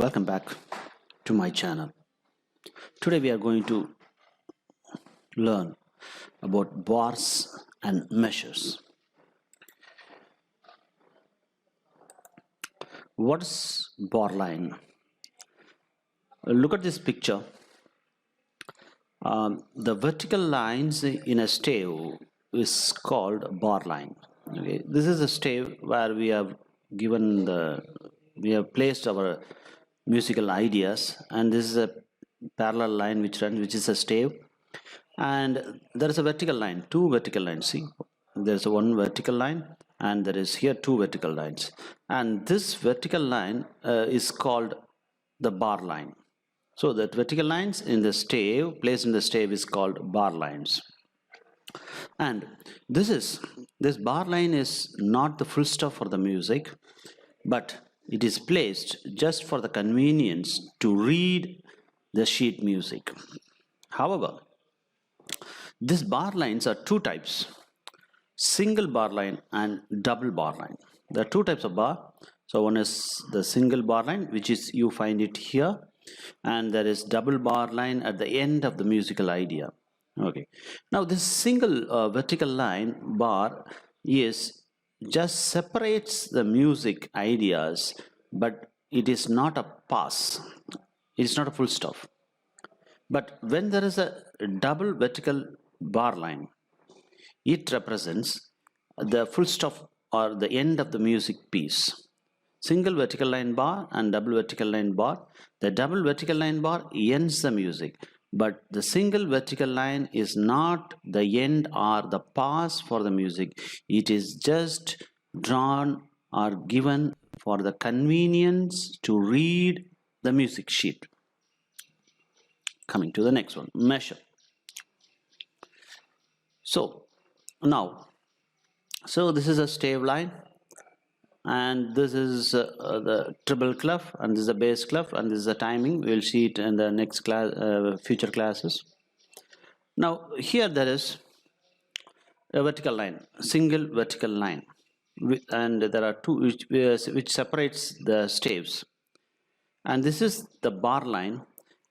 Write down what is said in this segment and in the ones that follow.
Welcome back to my channel. Today we are going to learn about bars and measures. What is bar line? Look at this picture. The vertical lines in a stave is called bar line. Okay, this is a stave where we have placed our musical ideas, and this is a parallel line which runs, which is a stave, and there is a vertical line, two vertical lines. See, there's one vertical line, and there is here two vertical lines, and this vertical line is called the bar line. So that vertical lines in the stave, placed in the stave, is called bar lines. And this bar line is not the full stop for the music, but it is placed just for the convenience to read the sheet music. However, these bar lines are two types: single bar line and double bar line. There are two types of bar. So one is the single bar line, which is you find it here, and there is double bar line at the end of the musical idea. Okay, now this single vertical line bar is just separates the music ideas, but it is not a pass, it is not a full stop. But when there is a double vertical bar line, it represents the full stop or the end of the music piece. Single vertical line bar and double vertical line bar. The double vertical line bar ends the music, but the single vertical line is not the end or the pass for the music. It is just drawn or given for the convenience to read the music sheet. Coming to the next one, measure. So this is a stave line, and this is the treble clef, and this is the bass clef, and this is the timing. We'll see it in the next class, future classes. Now here there is a vertical line, single vertical line, and there are two which separates the staves, and this is the bar line,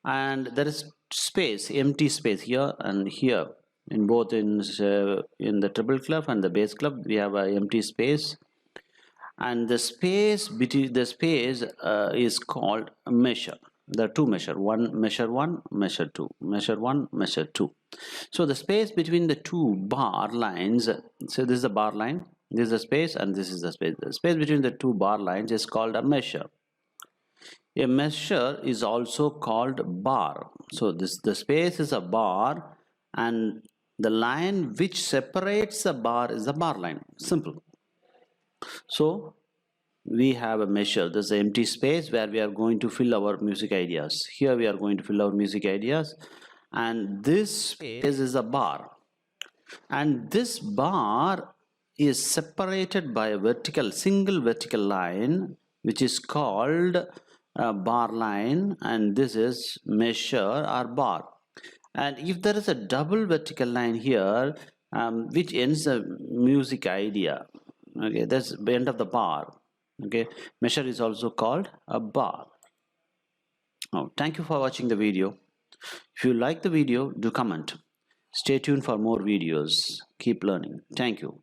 and there is space, empty space here and here. In both in the treble clef and the bass clef, we have an empty space, and the space between the space is called measure. There are two measure, measure 1, measure 2, measure 1, measure 2. So the space between the two bar lines, so this is the bar line, this is the space, and this is the space. The space between the two bar lines is called a measure. A measure is also called bar. So the space is a bar, and the line which separates the bar is the bar line. Simple. So we have a measure. There's an empty space where we are going to fill our music ideas. Here we are going to fill our music ideas, and this space is a bar, and this bar is separated by a single vertical line, which is called a bar line, and this is measure or bar. And if there is a double vertical line here, which ends the music idea, okay, that's the end of the bar. Okay, measure is also called a bar. Now, thank you for watching the video. If you like the video, do comment. Stay tuned for more videos. Keep learning. Thank you.